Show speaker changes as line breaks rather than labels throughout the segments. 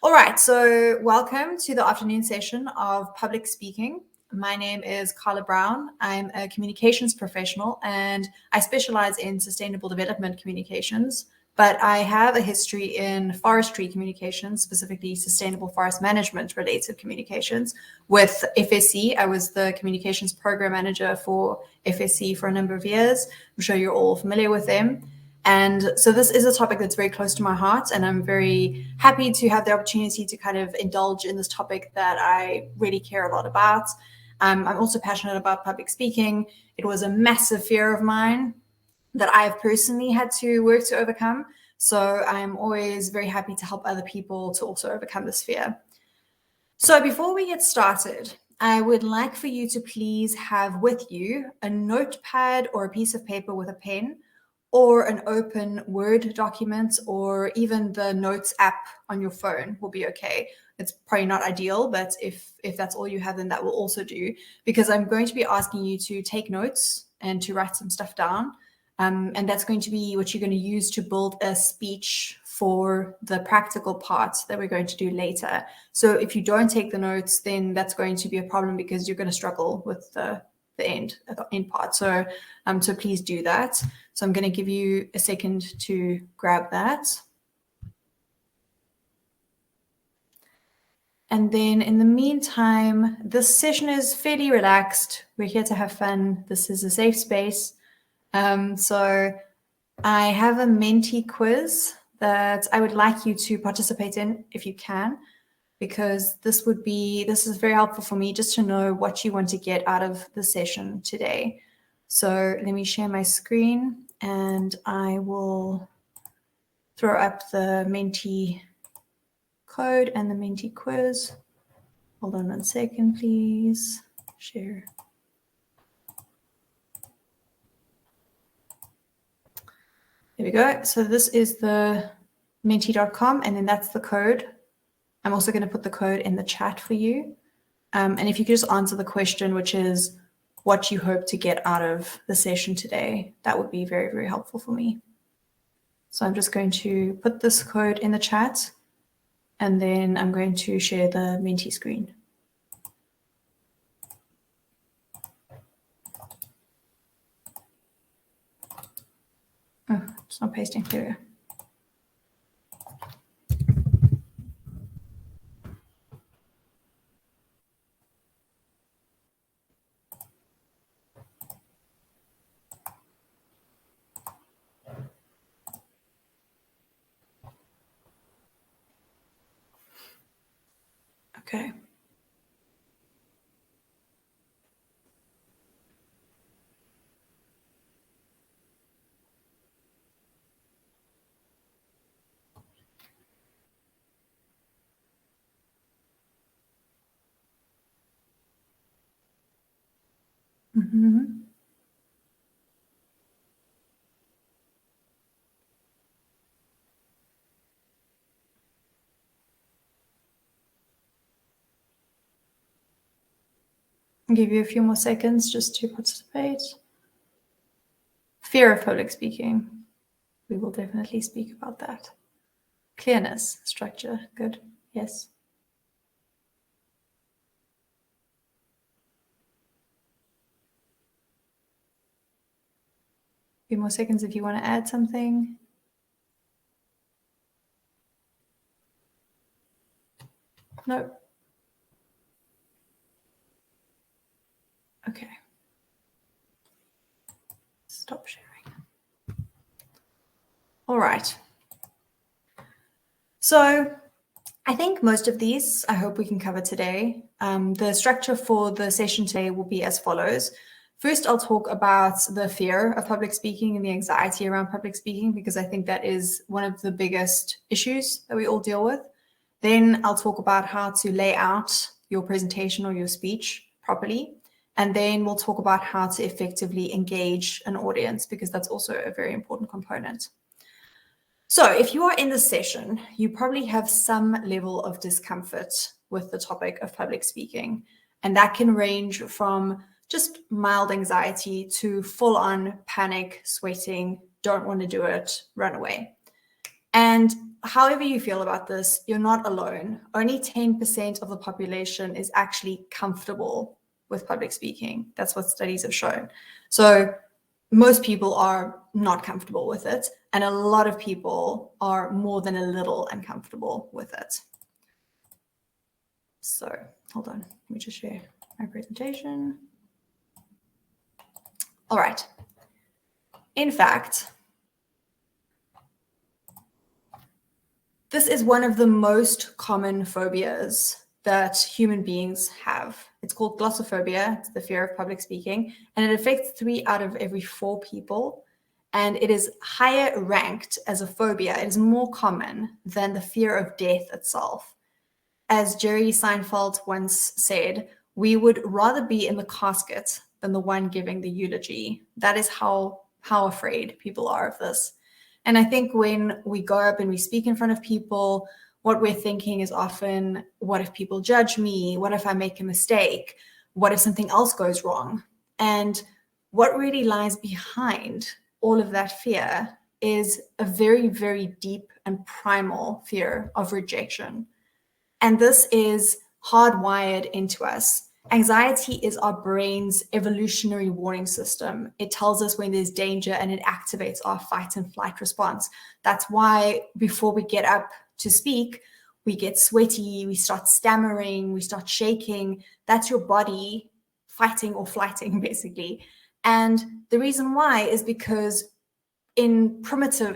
All right, so welcome to the afternoon session of public speaking. My name is Carla Brown. I'm a communications professional and I specialize in sustainable development communications, but I have a history in forestry communications, specifically sustainable forest management related communications with FSC. I was the communications program manager for FSC for a number of years. I'm sure you're all familiar with them. And so this is a topic that's very close to my heart, and I'm very happy to have the opportunity to kind of indulge in this topic that I really care a lot about. I'm also passionate about public speaking. It was a massive fear of mine that I've personally had to work to overcome. So I'm always very happy to help other people to also overcome this fear. So before we get started, I would like for you to please have with you a notepad or a piece of paper with a pen, or an open Word document, or even the Notes app on your phone will be okay. It's probably not ideal, but if that's all you have, then that will also do, because I'm going to be asking you to take notes and to write some stuff down. And that's going to be what you're going to use to build a speech for the practical part that we're going to do later. So if you don't take the notes, then that's going to be a problem because you're going to struggle with the end part. So please do that. So I'm going to give you a second to grab that. And then in the meantime, this session is fairly relaxed. We're here to have fun. This is a safe space. So I have a Menti quiz that I would like you to participate in if you can, because this is very helpful for me just to know what you want to get out of the session today. So let me share my screen and I will throw up the Menti code and the Menti quiz. Hold on 1 second, please. Share. There we go. So this is the menti.com, and then that's the code. I'm also going to put the code in the chat for you. And if you could just answer the question, which is what you hope to get out of the session today, that would be very, very helpful for me. So I'm just going to put this code in the chat, and then I'm going to share the Menti screen. Oh, it's not pasting. There we go. Okay. Mm-hmm. I'll give you a few more seconds just to participate. Fear of public speaking. We will definitely speak about that. Clearness, structure, good. Yes. A few more seconds if you want to add something. No. Okay. Stop sharing. All right. So I think most of these, I hope we can cover today. The structure for the session today will be as follows. First, I'll talk about the fear of public speaking and the anxiety around public speaking, because I think that is one of the biggest issues that we all deal with. Then I'll talk about how to lay out your presentation or your speech properly. And then we'll talk about how to effectively engage an audience, because that's also a very important component. So if you are in this session, you probably have some level of discomfort with the topic of public speaking. And that can range from just mild anxiety to full-on panic, sweating, don't want to do it, run away. And however you feel about this, you're not alone. Only 10% of the population is actually comfortable with public speaking. That's what studies have shown. So most people are not comfortable with it, and a lot of people are more than a little uncomfortable with it. So hold on, let me just share my presentation. All right. In fact, this is one of the most common phobias that human beings have. It's called glossophobia. It's the fear of public speaking, and it affects 3 out of every 4 people. And it is higher ranked as a phobia. It is more common than the fear of death itself. As Jerry Seinfeld once said, we would rather be in the casket than the one giving the eulogy. That is how afraid people are of this. And I think when we go up and we speak in front of people, what we're thinking is often, what if people judge me? What if I make a mistake? What if something else goes wrong? And what really lies behind all of that fear is a very, very deep and primal fear of rejection. And this is hardwired into us. Anxiety is our brain's evolutionary warning system. It tells us when there's danger and it activates our fight and flight response. That's why before we get up to speak, we get sweaty, we start stammering, we start shaking. That's your body fighting or flighting, basically. And the reason why is because in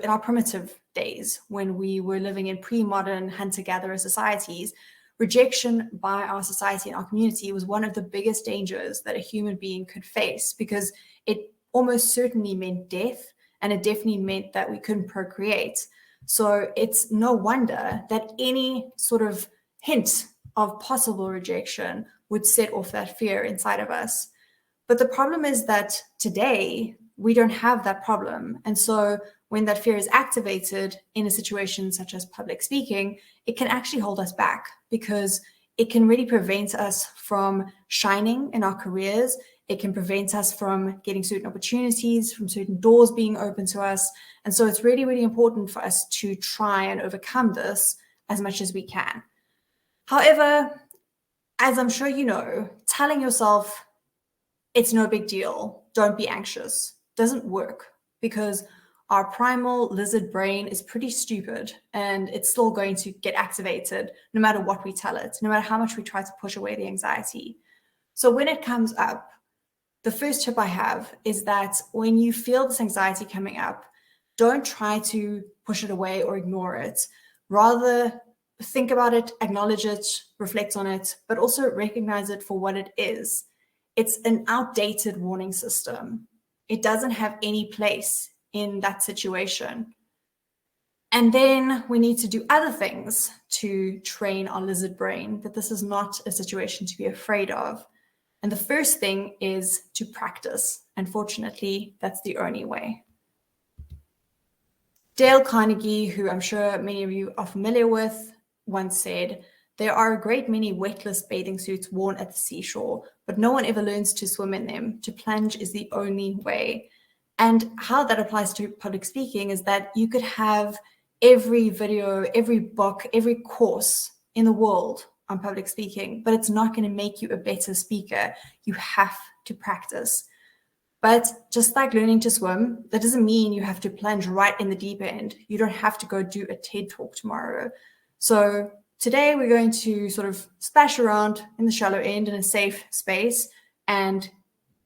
our primitive days, when we were living in pre-modern hunter-gatherer societies, rejection by our society and our community was one of the biggest dangers that a human being could face, because it almost certainly meant death, and it definitely meant that we couldn't procreate. So it's no wonder that any sort of hint of possible rejection would set off that fear inside of us. But the problem is that today we don't have that problem. And so when that fear is activated in a situation such as public speaking, it can actually hold us back, because it can really prevent us from shining in our careers. It can prevent us from getting certain opportunities, from certain doors being open to us. And so it's really, really important for us to try and overcome this as much as we can. However, as I'm sure you know, telling yourself it's no big deal, don't be anxious, doesn't work, because our primal lizard brain is pretty stupid, and it's still going to get activated no matter what we tell it, no matter how much we try to push away the anxiety. So when it comes up, the first tip I have is that when you feel this anxiety coming up, don't try to push it away or ignore it. Rather, think about it, acknowledge it, reflect on it, but also recognize it for what it is. It's an outdated warning system. It doesn't have any place in that situation. And then we need to do other things to train our lizard brain that this is not a situation to be afraid of. And the first thing is to practice. Unfortunately, that's the only way. Dale Carnegie, who I'm sure many of you are familiar with, once said, "There are a great many wetless bathing suits worn at the seashore, but no one ever learns to swim in them. To plunge is the only way." And how that applies to public speaking is that you could have every video, every book, every course in the world on public speaking, but it's not going to make you a better speaker. You have to practice. But just like learning to swim, that doesn't mean you have to plunge right in the deep end. You don't have to go do a TED talk tomorrow. So today we're going to sort of splash around in the shallow end in a safe space and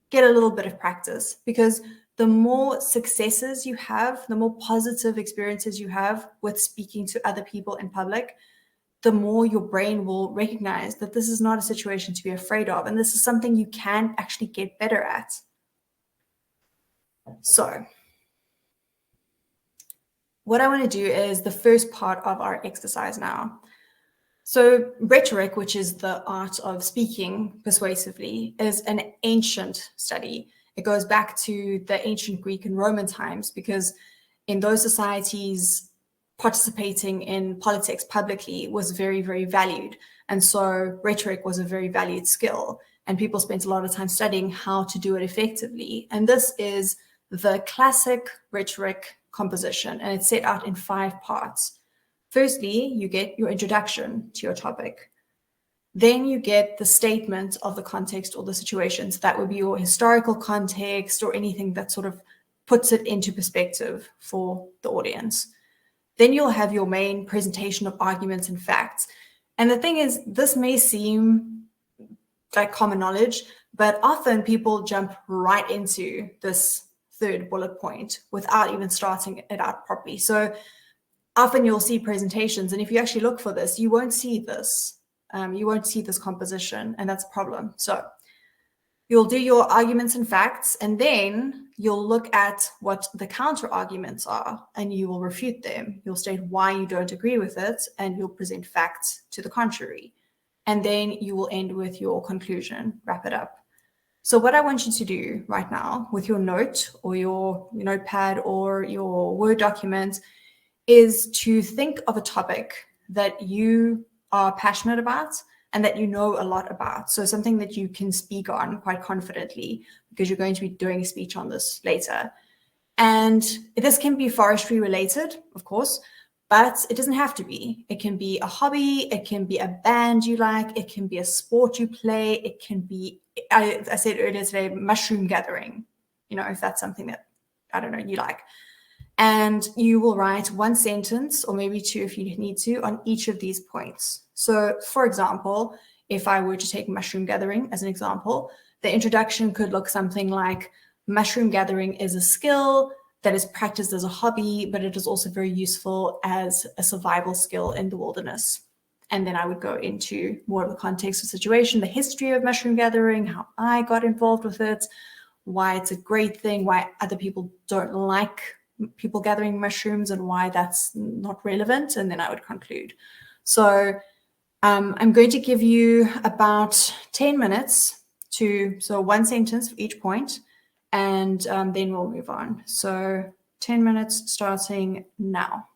get a little bit of practice, because the more successes you have, the more positive experiences you have with speaking to other people in public, the more your brain will recognize that this is not a situation to be afraid of, and this is something you can actually get better at. So what I want to do is the first part of our exercise now. So rhetoric, which is the art of speaking persuasively, is an ancient study. It goes back to the ancient Greek and Roman times, because in those societies, participating in politics publicly was very, very valued. And so rhetoric was a very valued skill, and people spent a lot of time studying how to do it effectively. And this is the classic rhetoric composition, and it's set out in 5 parts. Firstly, you get your introduction to your topic. Then you get the statement of the context or the situation. So that would be your historical context or anything that sort of puts it into perspective for the audience. Then you'll have your main presentation of arguments and facts. And the thing is, this may seem like common knowledge, but often people jump right into this third bullet point without even starting it out properly. So often you'll see presentations, and if you actually look for this, you won't see this. You won't see this composition, and that's a problem. So you'll do your arguments and facts, and then you'll look at what the counter arguments are, and you will refute them. You'll state why you don't agree with it, and you'll present facts to the contrary. And then you will end with your conclusion, wrap it up. So what I want you to do right now with your note or your notepad or your Word document is to think of a topic that you are passionate about and that you know a lot about. So something that you can speak on quite confidently, because you're going to be doing a speech on this later. And this can be forestry related, of course, but it doesn't have to be. It can be a hobby, it can be a band you like, it can be a sport you play, it can be, I said earlier today, mushroom gathering, if that's something that, I don't know, you like. And you will write one sentence or maybe two if you need to on each of these points. So for example, if I were to take mushroom gathering as an example, the introduction could look something like, mushroom gathering is a skill that is practiced as a hobby, but it is also very useful as a survival skill in the wilderness. And then I would go into more of the context of the situation, the history of mushroom gathering, how I got involved with it, why it's a great thing, why other people don't like people gathering mushrooms and why that's not relevant. And then I would conclude. So I'm going to give you about 10 minutes so one sentence for each point, and then we'll move on. So 10 minutes starting now.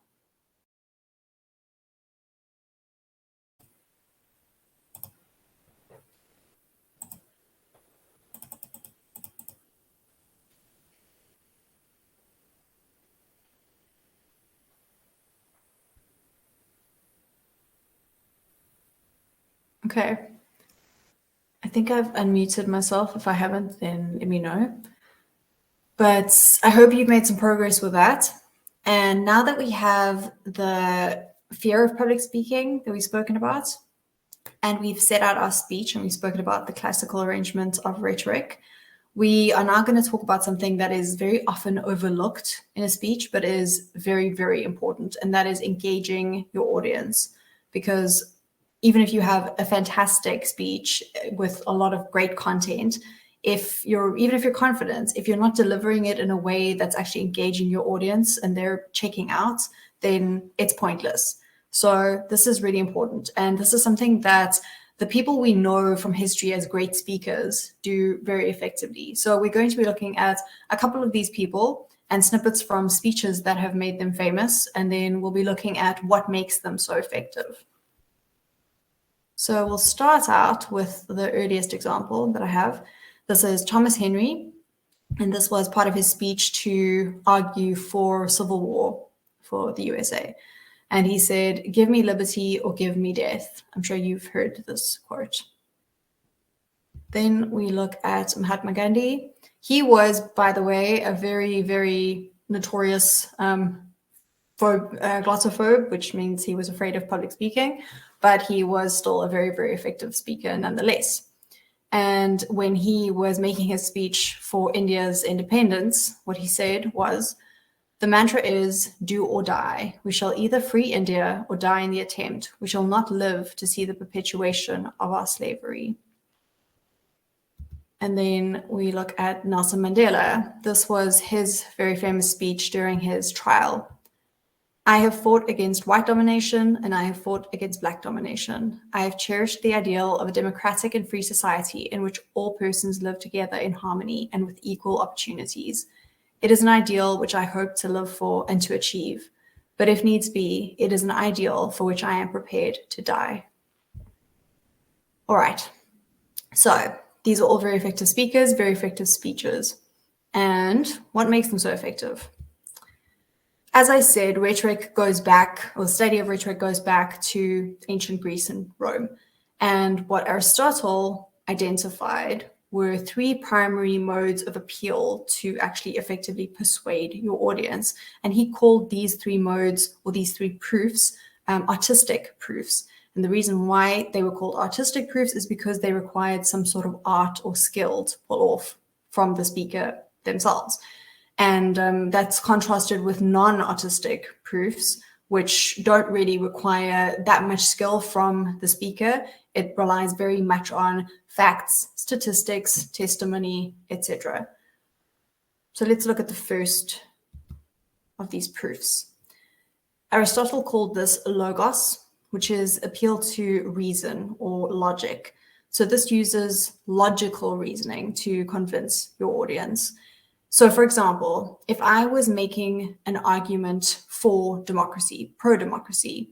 Okay. I think I've unmuted myself. If I haven't, then let me know. But I hope you've made some progress with that. And now that we have the fear of public speaking that we've spoken about, and we've set out our speech and we've spoken about the classical arrangement of rhetoric, we are now going to talk about something that is very often overlooked in a speech, but is very, very important. And that is engaging your audience. Because even if you have a fantastic speech with a lot of great content, even if you're confident, if you're not delivering it in a way that's actually engaging your audience and they're checking out, then it's pointless. So this is really important. And this is something that the people we know from history as great speakers do very effectively. So we're going to be looking at a couple of these people and snippets from speeches that have made them famous. And then we'll be looking at what makes them so effective. So we'll start out with the earliest example that I have. This is Thomas Henry, and this was part of his speech to argue for civil war for the USA. And he said, "Give me liberty or give me death." I'm sure you've heard this quote. Then we look at Mahatma Gandhi. He was, by the way, a very, very notorious glossophobe, which means he was afraid of public speaking, but he was still a very, very effective speaker nonetheless. And when he was making his speech for India's independence, what he said was, "The mantra is do or die. We shall either free India or die in the attempt. We shall not live to see the perpetuation of our slavery." And then we look at Nelson Mandela. This was his very famous speech during his trial. "I have fought against white domination and I have fought against black domination. I have cherished the ideal of a democratic and free society in which all persons live together in harmony and with equal opportunities. It is an ideal which I hope to live for and to achieve. But if needs be, it is an ideal for which I am prepared to die." All right. So these are all very effective speakers, very effective speeches. And what makes them so effective? As I said, rhetoric goes back, or the study of rhetoric goes back to ancient Greece and Rome. And what Aristotle identified were three primary modes of appeal to actually effectively persuade your audience. And he called these three modes, or these three proofs, artistic proofs. And the reason why they were called artistic proofs is because they required some sort of art or skill to pull off from the speaker themselves. And that's contrasted with non-artistic proofs, which don't really require that much skill from the speaker. It relies very much on facts, statistics, testimony, etc. So let's look at the first of these proofs. Aristotle called this logos, which is appeal to reason or logic. So this uses logical reasoning to convince your audience. So for example, if I was making an argument for democracy, pro-democracy,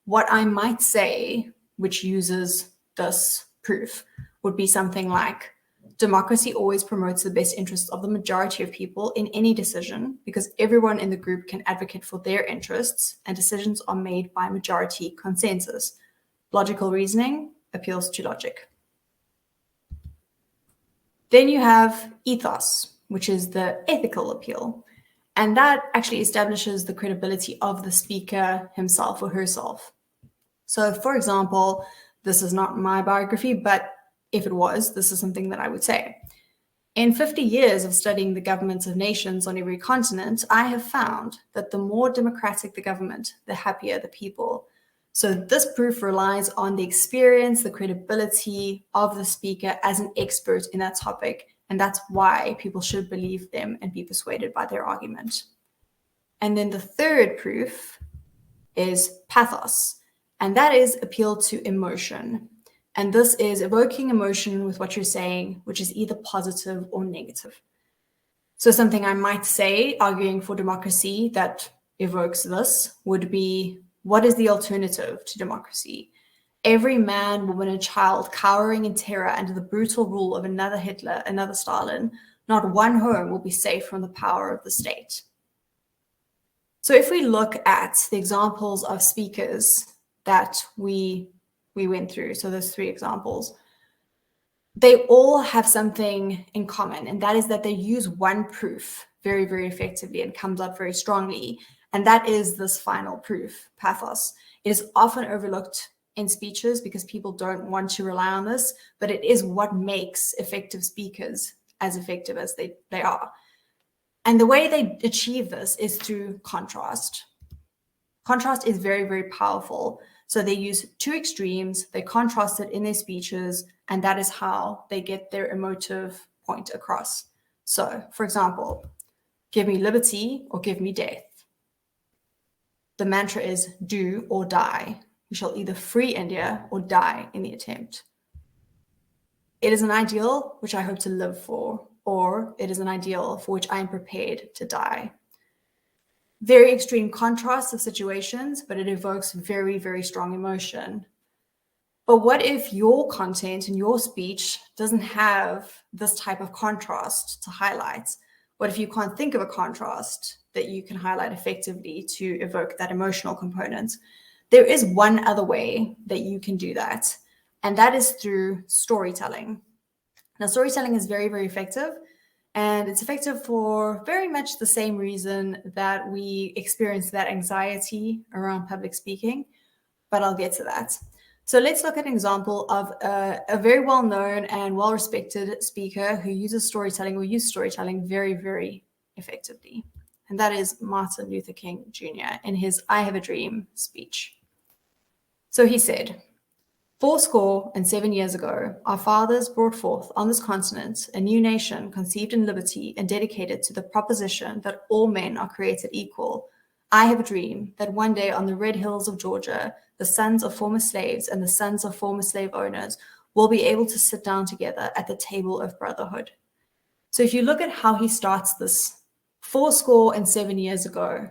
what I might say, which uses this proof, would be something like, democracy always promotes the best interests of the majority of people in any decision because everyone in the group can advocate for their interests and decisions are made by majority consensus. Logical reasoning appeals to logic. Then you have ethos, which is the ethical appeal. And that actually establishes the credibility of the speaker himself or herself. So for example, this is not my biography, but if it was, this is something that I would say. In 50 years of studying the governments of nations on every continent, I have found that the more democratic the government, the happier the people. So this proof relies on the experience, the credibility of the speaker as an expert in that topic. And that's why people should believe them and be persuaded by their argument. And then the third proof is pathos, and that is appeal to emotion. And this is evoking emotion with what you're saying, which is either positive or negative. So something I might say, arguing for democracy, that evokes this would be, what is the alternative to democracy? Every man, woman, and child cowering in terror under the brutal rule of another Hitler, another Stalin. Not one home will be safe from the power of the state. So if we look at the examples of speakers that we went through, so those three examples, they all have something in common, and that is that they use one proof very, very effectively and comes up very strongly. And that is this final proof, pathos. It is often overlooked in speeches because people don't want to rely on this, but it is what makes effective speakers as effective as they are. And the way they achieve this is through contrast. Contrast is very, very powerful. So they use two extremes, they contrast it in their speeches, and that is how they get their emotive point across. So, for example, give me liberty or give me death. The mantra is do or die. We shall either free India or die in the attempt. It is an ideal which I hope to live for, or it is an ideal for which I am prepared to die. Very extreme contrasts of situations, but it evokes very, very strong emotion. But what if your content and your speech doesn't have this type of contrast to highlight? What if you can't think of a contrast that you can highlight effectively to evoke that emotional component? There is one other way that you can do that, and that is through storytelling. Now, storytelling is very, very effective, and it's effective for very much the same reason that we experience that anxiety around public speaking, but I'll get to that. So let's look at an example of a very well-known and well-respected speaker who uses storytelling or used storytelling very, very effectively. And that is Martin Luther King Jr. in his I Have a Dream speech. So he said, 7 years ago, our fathers brought forth on this continent a new nation conceived in liberty and dedicated to the proposition that all men are created equal. I have a dream that one day on the red hills of Georgia, the sons of former slaves and the sons of former slave owners will be able to sit down together at the table of brotherhood. So if you look at how he starts this 7 years ago,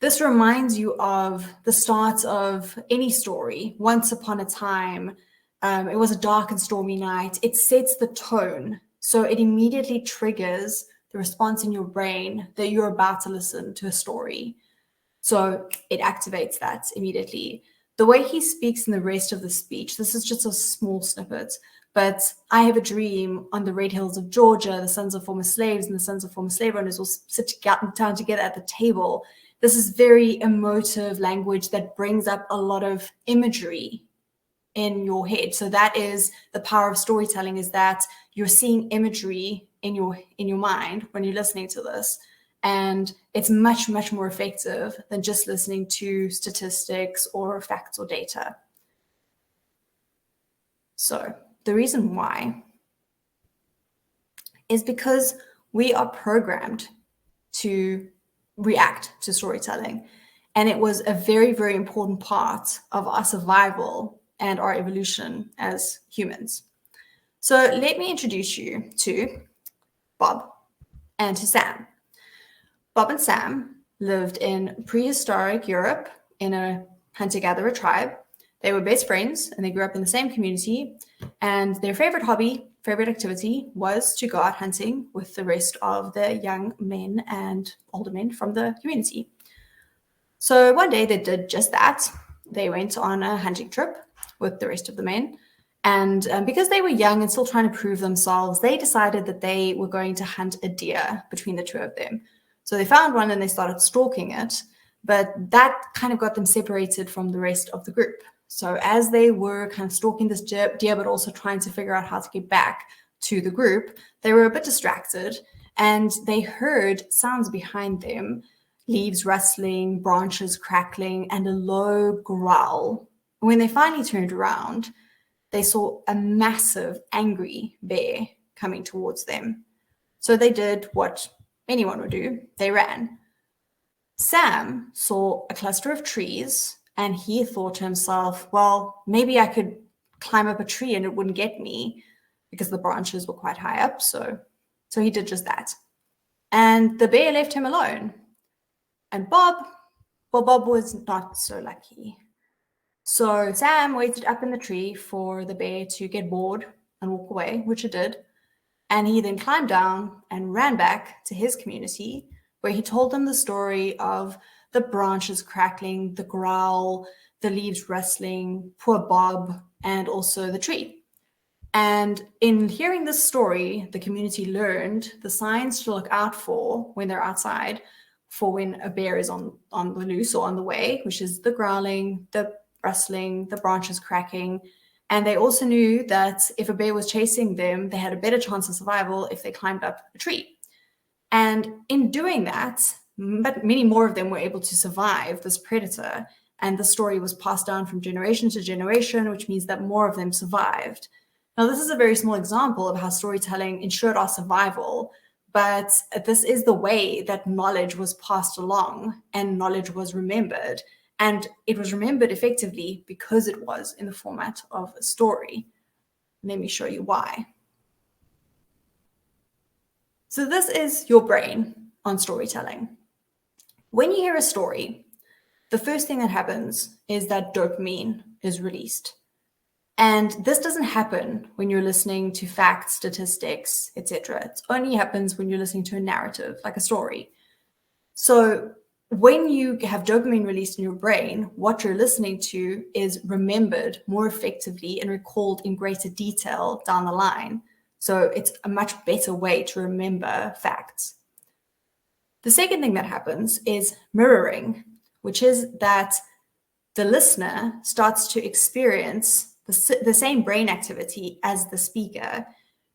this reminds you of the start of any story. Once upon a time, it was a dark and stormy night. It sets the tone. So it immediately triggers the response in your brain that you're about to listen to a story. So it activates that immediately. The way he speaks in the rest of the speech, this is just a small snippet, but I have a dream on the red hills of Georgia, the sons of former slaves and the sons of former slave owners will sit down together at the table. This is very emotive language that brings up a lot of imagery in your head. So that is the power of storytelling, is that you're seeing imagery in your mind when you're listening to this. And it's much, much more effective than just listening to statistics or facts or data. So the reason why is because we are programmed to react to storytelling. And it was a very, very important part of our survival and our evolution as humans. So let me introduce you to Bob and to Sam. Bob and Sam lived in prehistoric Europe in a hunter-gatherer tribe. They were best friends and they grew up in the same community. And their favorite activity was to go out hunting with the rest of the young men and older men from the community. So one day they did just that. They went on a hunting trip with the rest of the men. And because they were young and still trying to prove themselves, they decided that they were going to hunt a deer between the two of them. So they found one and they started stalking it, but that kind of got them separated from the rest of the group. So as they were kind of stalking this deer, but also trying to figure out how to get back to the group, they were a bit distracted and they heard sounds behind them, leaves rustling, branches crackling, and a low growl. When they finally turned around, they saw a massive, angry bear coming towards them. So they did what anyone would do. They ran. Sam saw a cluster of trees and he thought to himself, well, maybe I could climb up a tree and it wouldn't get me because the branches were quite high up. So he did just that. And the bear left him alone. And Bob was not so lucky. So Sam waited up in the tree for the bear to get bored and walk away, which it did. And he then climbed down and ran back to his community, where he told them the story of the branches crackling, the growl, the leaves rustling, poor Bob, and also the tree. And in hearing this story, the community learned the signs to look out for when they're outside, for when a bear is on the loose or on the way, which is the growling, the rustling, the branches cracking. And they also knew that if a bear was chasing them, they had a better chance of survival if they climbed up a tree. And in doing that, but many more of them were able to survive this predator. And the story was passed down from generation to generation, which means that more of them survived. Now, this is a very small example of how storytelling ensured our survival, but this is the way that knowledge was passed along and knowledge was remembered. And it was remembered effectively because it was in the format of a story. Let me show you why. So this is your brain on storytelling. When you hear a story, the first thing that happens is that dopamine is released. And this doesn't happen when you're listening to facts, statistics, etc. It only happens when you're listening to a narrative, like a story. So when you have dopamine released in your brain, what you're listening to is remembered more effectively and recalled in greater detail down the line. So it's a much better way to remember facts. The second thing that happens is mirroring, which is that the listener starts to experience the same brain activity as the speaker.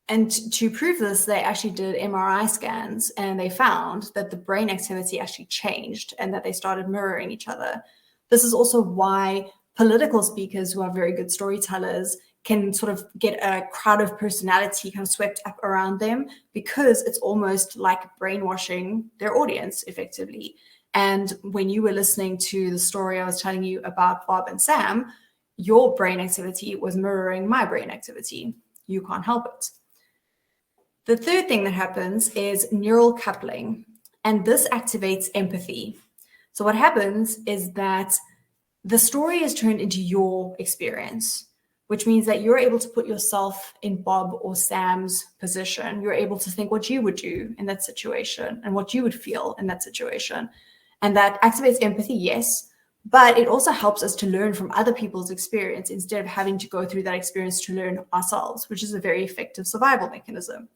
And to prove this, they actually did MRI scans and they found that the brain activity actually changed and that they started mirroring each other. This is also why political speakers who are very good storytellers can sort of get a crowd of personality kind of swept up around them, because it's almost like brainwashing their audience effectively. And when you were listening to the story I was telling you about Bob and Sam, your brain activity was mirroring my brain activity. You can't help it. The third thing that happens is neural coupling, and this activates empathy. So what happens is that the story is turned into your experience, which means that you're able to put yourself in Bob or Sam's position. You're able to think what you would do in that situation and what you would feel in that situation. And that activates empathy, yes, but it also helps us to learn from other people's experience instead of having to go through that experience to learn ourselves, which is a very effective survival mechanism.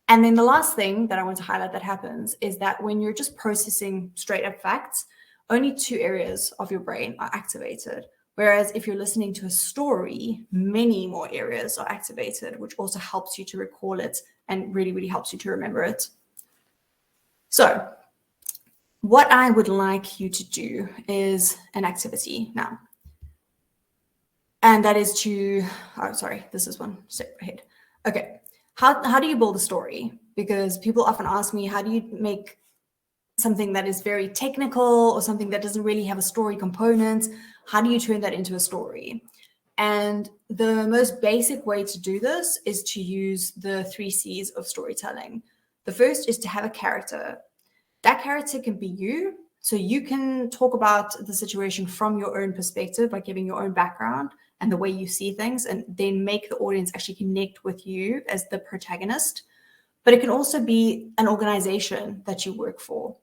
And then the last thing that I want to highlight that happens is that when you're just processing straight up facts, only 2 areas of your brain are activated. Whereas if you're listening to a story, many more areas are activated, which also helps you to recall it and really, really helps you to remember it. So what I would like you to do is an activity now. And that is to, oh, sorry, this is one step ahead. Okay, how do you build a story? Because people often ask me, how do you make something that is very technical or something that doesn't really have a story component? How do you turn that into a story? And the most basic way to do this is to use the 3 C's of storytelling. The first is to have a character. That character can be you. So you can talk about the situation from your own perspective by giving your own background and the way you see things, and then make the audience actually connect with you as the protagonist. But it can also be an organization that you work for.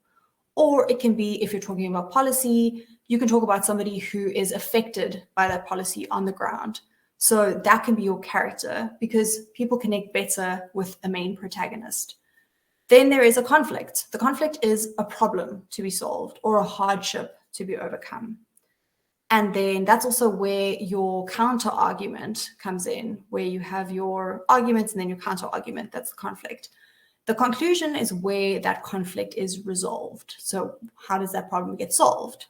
Or it can be, if you're talking about policy, you can talk about somebody who is affected by that policy on the ground. So that can be your character, because people connect better with a main protagonist. Then there is a conflict. The conflict is a problem to be solved or a hardship to be overcome. And then that's also where your counter argument comes in, where you have your arguments and then your counter argument. That's the conflict. The conclusion is where that conflict is resolved. So how does that problem get solved?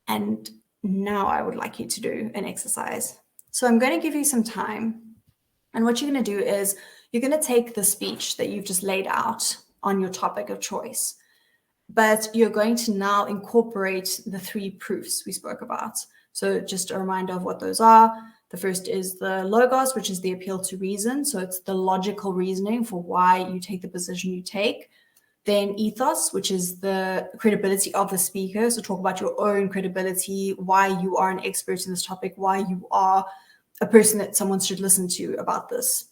And now I would like you to do an exercise. So I'm going to give you some time. And what you're going to do is you're going to take the speech that you've just laid out on your topic of choice, but you're going to now incorporate the 3 proofs we spoke about. So just a reminder of what those are. The first is the logos, which is the appeal to reason. So it's the logical reasoning for why you take the position you take. Then ethos, which is the credibility of the speaker. So talk about your own credibility, why you are an expert in this topic, why you are a person that someone should listen to about this.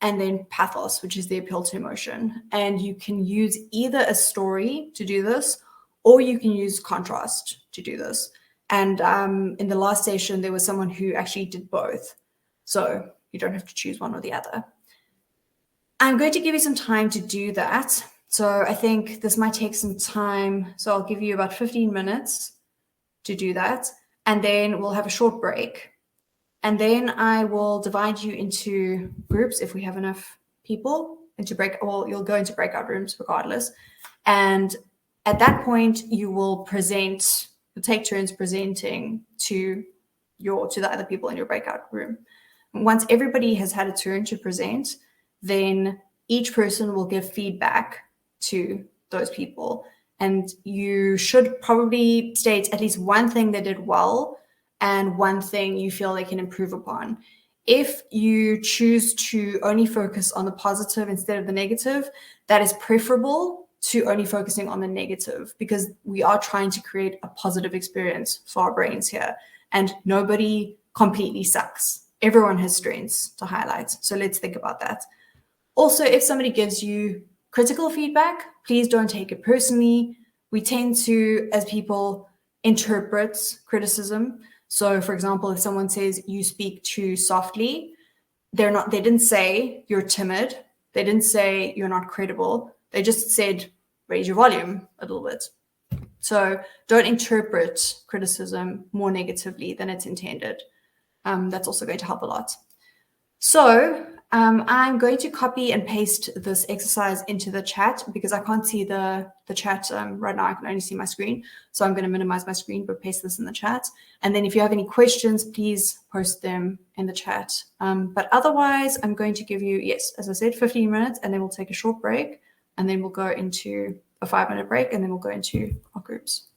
And then pathos, which is the appeal to emotion. And you can use either a story to do this, or you can use contrast to do this. And in the last session, there was someone who actually did both. So you don't have to choose one or the other. I'm going to give you some time to do that. So I think this might take some time. So I'll give you about 15 minutes to do that. And then we'll have a short break. And then I will divide you into groups if we have enough people you'll go into breakout rooms regardless. And at that point, you'll take turns presenting to the other people in your breakout room. And once everybody has had a turn to present, then each person will give feedback to those people. And you should probably state at least one thing they did well and one thing you feel they can improve upon. If you choose to only focus on the positive instead of the negative, that is preferable to only focusing on the negative, because we are trying to create a positive experience for our brains here. And nobody completely sucks. Everyone has strengths to highlight. So let's think about that. Also, if somebody gives you critical feedback, please don't take it personally. We tend to, as people, interpret criticism. So for example, if someone says you speak too softly, they didn't say you're timid. They didn't say you're not credible. They just said, raise your volume a little bit. So don't interpret criticism more negatively than it's intended. That's also going to help a lot. So I'm going to copy and paste this exercise into the chat because I can't see the chat right now. I can only see my screen. So I'm going to minimize my screen, but paste this in the chat. And then if you have any questions, please post them in the chat. But otherwise, I'm going to give you, yes, as I said, 15 minutes, and then we'll take a short break, and then we'll go into a 5-minute break, and then we'll go into our groups.